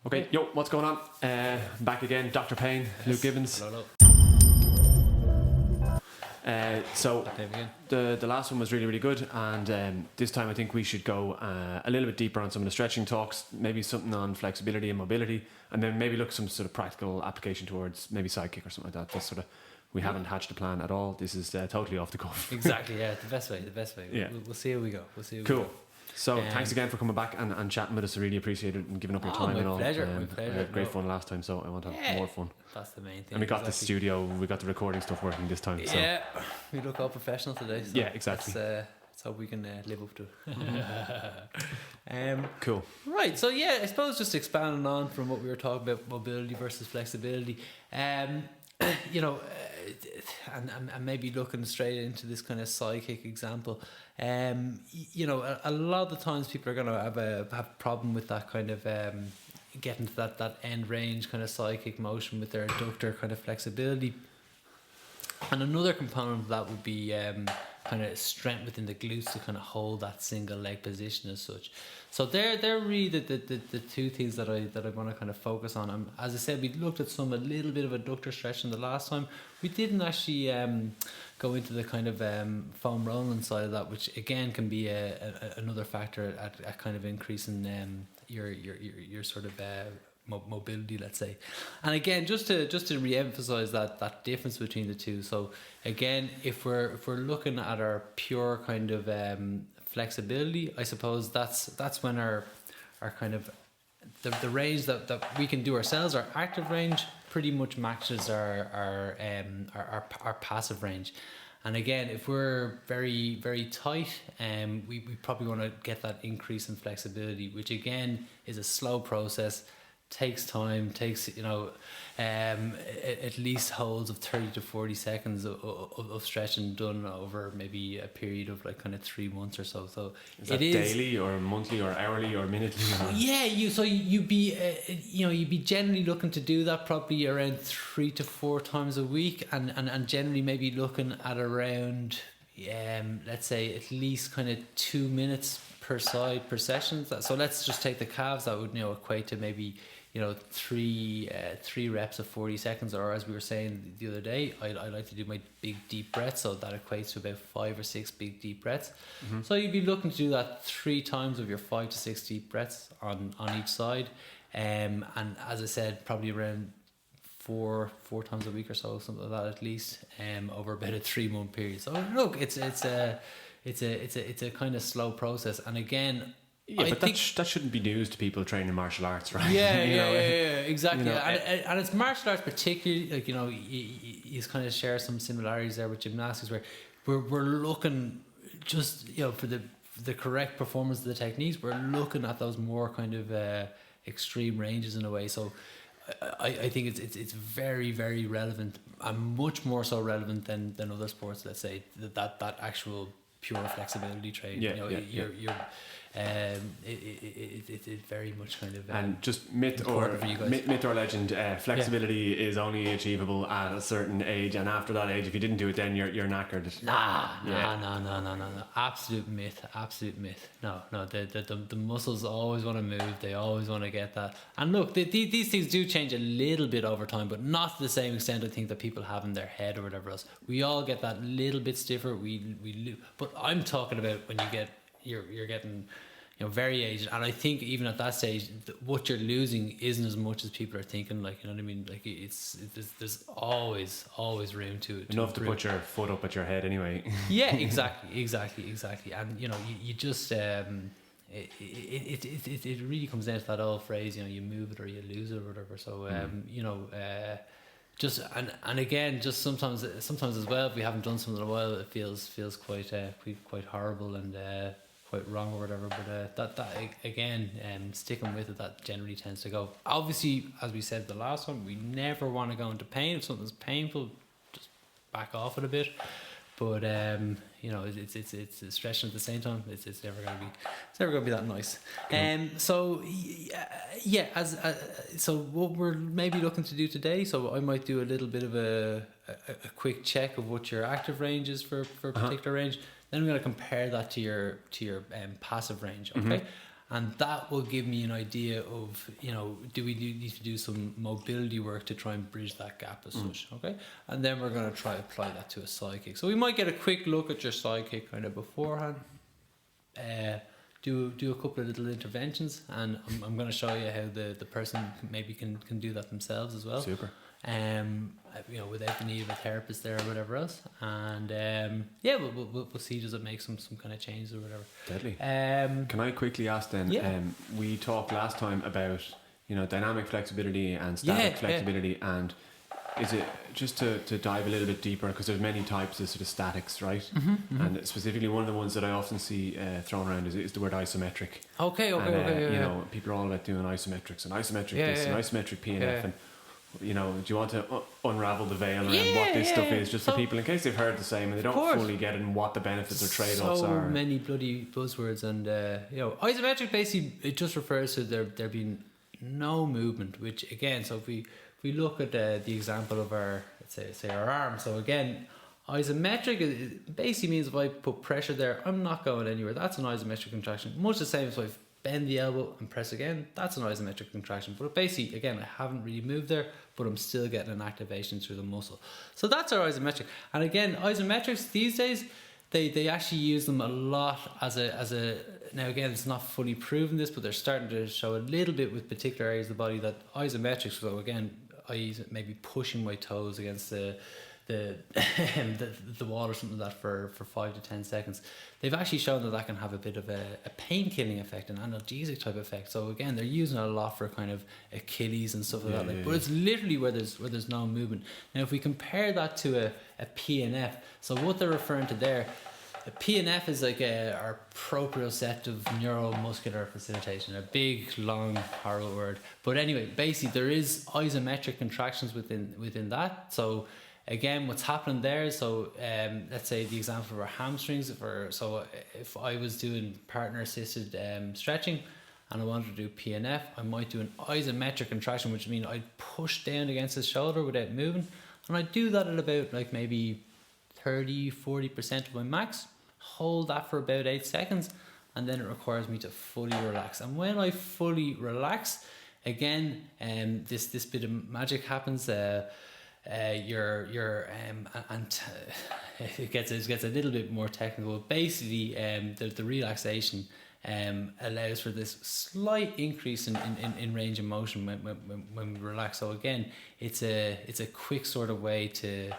Okay, yo, what's going on? Back again, Dr. Payne, yes. Luke Gibbons. Hello. So the last one was really, really good, and this time I think we should go a little bit deeper on some of the stretching talks, maybe something on flexibility and mobility, and then maybe look some sort of practical application towards maybe sidekick or something like that. That's sort of, we haven't hatched a plan at all. This is totally off the cuff. Exactly, yeah, the best way. Yeah. We'll see how we go. Cool. So thanks again for coming back and chatting with us. I really appreciate it and giving up your time and all. My pleasure. I had great fun last time, so I want to have more fun. That's the main thing. And we got the studio, we got the recording stuff working this time. So. Yeah, we look all professional today. So yeah, exactly. Let's hope we can live up to it. Cool. Right, so yeah, I suppose just expanding on from what we were talking about, mobility versus flexibility. You know, and maybe looking straight into this kind of sidekick example. You know, a lot of the times people are going to have a problem with that kind of getting to that end range kind of sidekick motion with their adductor kind of flexibility. And another component of that would be kind of strength within the glutes to kind of hold that single leg position as such. So they're really the two things that I want to kind of focus on. As I said, we looked at a little bit of adductor stretching the last time. We didn't actually go into the kind of foam rolling side of that, which again can be another factor at kind of increasing your sort of mobility, let's say. And again, just to re-emphasize that difference between the two. So again, if we're looking at our pure kind of flexibility, I suppose that's when our kind of the range that we can do ourselves, our active range, pretty much matches our passive range. And again, if we're very, very tight, we probably want to get that increase in flexibility, which again is a slow process. Takes time, you know, at least holds of 30 to 40 seconds of stretching done over maybe a period of like kind of 3 months or so. So is that daily or monthly or hourly or minutely? Yeah, you'd be generally looking to do that probably around 3 to 4 times a week, and generally maybe looking at around let's say at least kind of 2 minutes per side per session. So let's just take the calves. That would equate to maybe three reps of 40 seconds, or as we were saying the other day, I like to do my big deep breaths, so that equates to about 5 or 6 big deep breaths. Mm-hmm. So you'd be looking to do that 3 times of your 5 to 6 deep breaths on each side, and as I said, probably around four times a week or so, something like that at least, over about a 3-month period. So look, it's a kind of slow process, and again. Yeah, but that shouldn't be news to people training martial arts, right? Yeah, exactly. And it's martial arts particularly, like, you kind of share some similarities there with gymnastics, where we're looking just, for the correct performance of the techniques, we're looking at those more kind of extreme ranges in a way. So I think it's very, very relevant, and much more so relevant than other sports, let's say, that actual pure flexibility training. You're it very much kind of and just myth or legend, flexibility is only achievable at a certain age, and after that age, if you didn't do it then you're knackered. No, absolute myth. No, the muscles always want to move, they always want to get that. And look, these things do change a little bit over time, but not to the same extent I think that people have in their head or whatever else. We all get that little bit stiffer, but I'm talking about when you're getting very aged, and I think even at that stage what you're losing isn't as much as people are thinking, like, you know what I mean, like there's always room to enough to put your foot up at your head anyway. Yeah, exactly, and you just it really comes down to that old phrase, you move it or you lose it or whatever. So just and again, just sometimes as well, if we haven't done something in a while, it feels quite horrible and quite wrong or whatever, but that again, sticking with it, that generally tends to go. Obviously, as we said the last one, we never want to go into pain. If something's painful, just back off it a bit. But it's stretching at the same time. It's never gonna be that nice. Cool. So what we're maybe looking to do today. So I might do a little bit of a quick check of what your active range is for a particular range. Then I'm going to compare that to your passive range, okay? Mm-hmm. And that will give me an idea of, do we need to do some mobility work to try and bridge that gap as such, okay? And then we're going to try apply that to a sidekick. So we might get a quick look at your sidekick kind of beforehand, do a couple of little interventions, and I'm going to show you how the person maybe can do that themselves as well. Super. Without the need of a therapist there or whatever else, and we'll see, does it make some kind of changes or whatever. Deadly. Can I quickly ask then? We talked last time about dynamic flexibility and static flexibility, and is it just to dive a little bit deeper, because there's many types of sort of statics, right? And specifically one of the ones that I often see thrown around is the word isometric. Okay. People are all about doing isometrics and isometric and isometric PNF and. Do you want to unravel the veil around what this stuff is, just for people in case they've heard the same and they don't fully get it and what the benefits or trade-offs are? So many bloody buzzwords, and isometric basically it just refers to there being no movement. Which again, so if we look at the example of our, let's say our arm. So again, isometric it basically means if I put pressure there, I'm not going anywhere. That's an isometric contraction. Much the same as if I bend the elbow and press again, that's an isometric contraction. But basically, again, I haven't really moved there, but I'm still getting an activation through the muscle. So that's our isometric. And again, isometrics these days, they actually use them a lot as a now again, it's not fully proven this, but they're starting to show a little bit with particular areas of the body that isometrics, so again, I use it maybe pushing my toes against the wall or something like that for 5 to 10 seconds. They've actually shown that can have a bit of a pain killing effect, an analgesic type effect. So again, they're using it a lot for kind of Achilles and stuff like that. But it's literally where there's no movement. Now if we compare that to a PNF, so what they're referring to there, a PNF is like our proprioceptive neuromuscular facilitation, a big long horrible word. But anyway, basically there is isometric contractions within that. So again, what's happening there, so let's say the example of our hamstrings, if I was doing partner assisted stretching and I wanted to do PNF, I might do an isometric contraction, which means I'd push down against the shoulder without moving, and I do that at about like maybe 30-40% of my max, hold that for about 8 seconds, and then it requires me to fully relax. And when I fully relax, again, this bit of magic happens. It gets a little bit more technical. Basically, the relaxation allows for this slight increase in range of motion when we relax. So again, it's a quick sort of way to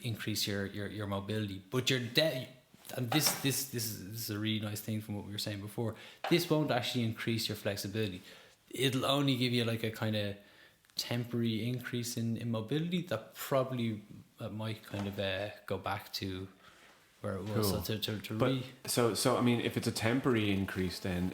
increase your mobility. But and this is a really nice thing from what we were saying before. This won't actually increase your flexibility. It'll only give you like a kind of temporary increase in mobility that probably might kind of go back to where it was. Cool. So I mean, if it's a temporary increase, then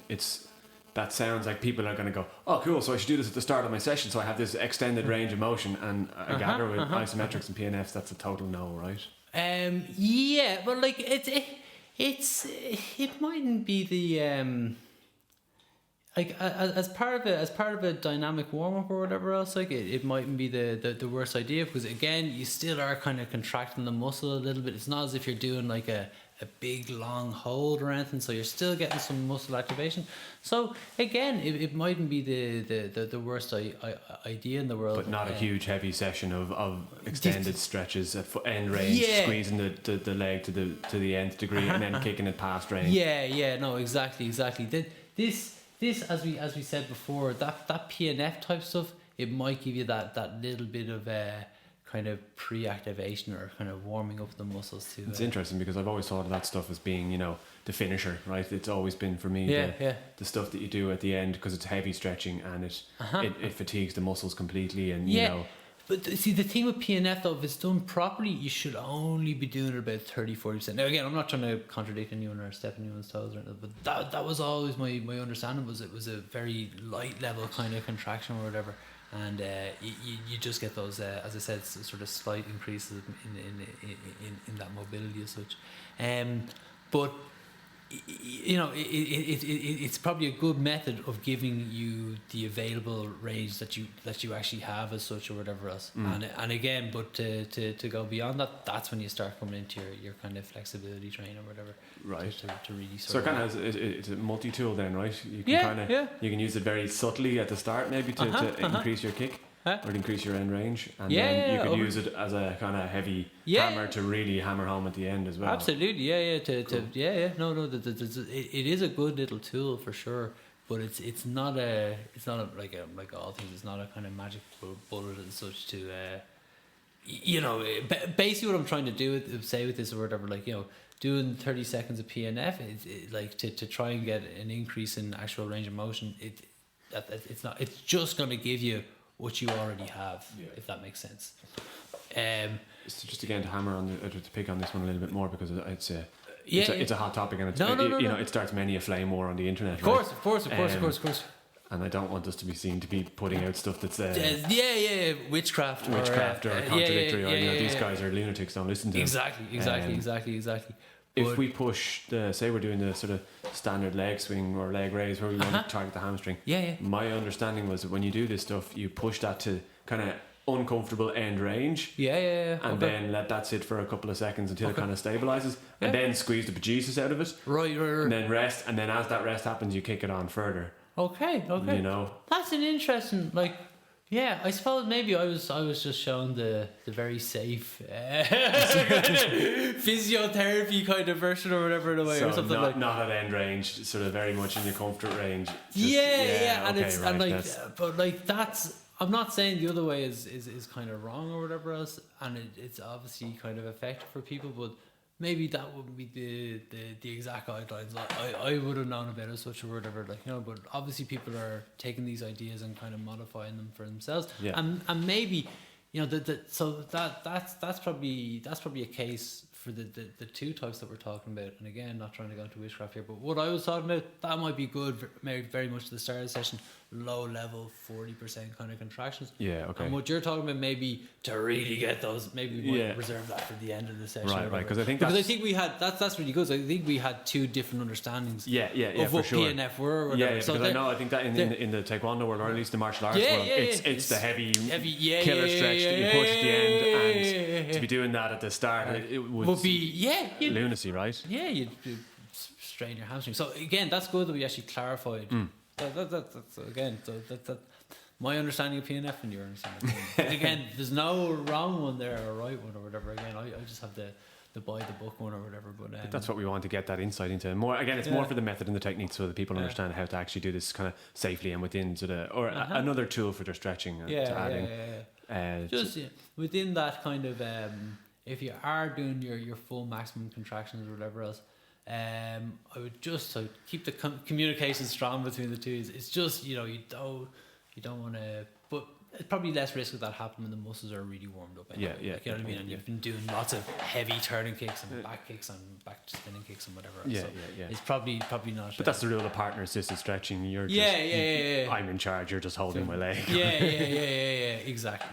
that sounds like people are going to go, oh cool, so I should do this at the start of my session so I have this extended range of motion, and I gather with isometrics and PNFs that's a total no, right? But like it mightn't be the like as part of a dynamic warm up or whatever else, like it mightn't be the worst idea, because again, you still are kind of contracting the muscle a little bit. It's not as if you're doing like a big long hold or anything, so you're still getting some muscle activation. So again, it mightn't be the worst idea in the world, but not a huge heavy session of extended stretches at end range, squeezing the leg to the nth degree and then kicking it past range. No, exactly. This, as we said before, that PNF type stuff, it might give you that little bit of kind of pre-activation or kind of warming up the muscles too. It's interesting because I've always thought of that stuff as being, the finisher, right? It's always been for me the stuff that you do at the end, because it's heavy stretching and it fatigues the muscles completely, and you know. But see, the thing with PNF though, if it's done properly, you should only be doing it about 30-40%. Now again, I'm not trying to contradict anyone or step on anyone's toes or anything, but that was always my understanding, was it was a very light level kind of contraction or whatever, and you just get those as I said, sort of slight increases in that mobility as such. But it's probably a good method of giving you the available range that you actually have as such or whatever else. And again, but to go beyond that, that's when you start coming into your kind of flexibility training or whatever. Right. To really so it kind of it's a multi-tool then, right? You can you can use it very subtly at the start maybe to increase your kick. Or to increase your end range, and then you could use it as a kind of heavy hammer to really hammer home at the end as well. Absolutely, No, it is a good little tool for sure, but it's not like all things. It's not a kind of magic bullet and such to, basically what I'm trying to say with this or whatever, like doing 30 seconds of PNF, like to try and get an increase in actual range of motion. It's just going to give you what you already have, if that makes sense. So just again to hammer on to pick on this one a little bit more, because it's a hot topic, and it starts many a flame war on the internet. Of course. And I don't want us to be seen to be putting out stuff that's witchcraft or contradictory, or these guys are lunatics, don't listen to them. Exactly. If we push say we're doing the sort of standard leg swing or leg raise where we want to target the hamstring. My understanding was that when you do this stuff, you push that to kind of uncomfortable end range. And then let that sit for a couple of seconds until it kind of stabilizes, and then squeeze the bejesus out of it. Right. And then rest, and then as that rest happens, you kick it on further. Okay. That's an interesting, I suppose maybe I was just showing the very safe physiotherapy kind of version or whatever in a way, so or something not at end range, sort of very much in your comfort range. But that's, I'm not saying the other way is kind of wrong or whatever else, and it's obviously kind of effective for people, but maybe that wouldn't be the exact guidelines I would have known about as such or whatever, but obviously people are taking these ideas and kind of modifying them for themselves, and maybe so that's probably a case for the two types that we're talking about. And again, not trying to go into witchcraft here, but what I was talking about, that might be good very much at the start of the session, low level 40% kind of contractions. And what you're talking about, maybe to really get those, maybe we might reserve that for the end of the session, right, because I think we had that's really good. So I think we had two different understandings of what sure. PNF were or whatever. So I think that in the Taekwondo world, or at least the martial arts world, it's the heavy killer stretch that you push at the end, and to be doing that at the start, it would be lunacy, right? You'd strain your hamstring. So again, that's good that we actually clarified. That's again, that my understanding of PNF and your understanding of PNF. Again, there's no wrong one there or right one or whatever. Again, I just have the by the book one or whatever. But that's what we want to get that insight into. More again, it's more for the method and the technique, so that people understand how to actually do this kind of safely and within another tool for their stretching. To add in. Within that kind of if you are doing your full maximum contractions or whatever else. I would just keep the communication strong between the two. It's just you don't want to, but it's probably less risk of that happening when the muscles are really warmed up. Anyway. You know what I mean. And you've been doing lots of heavy turning kicks and back kicks and back spinning kicks and whatever. It's probably not. But that's the rule of partner assisted stretching. You're just, I'm in charge. You're just holding my leg. Exactly.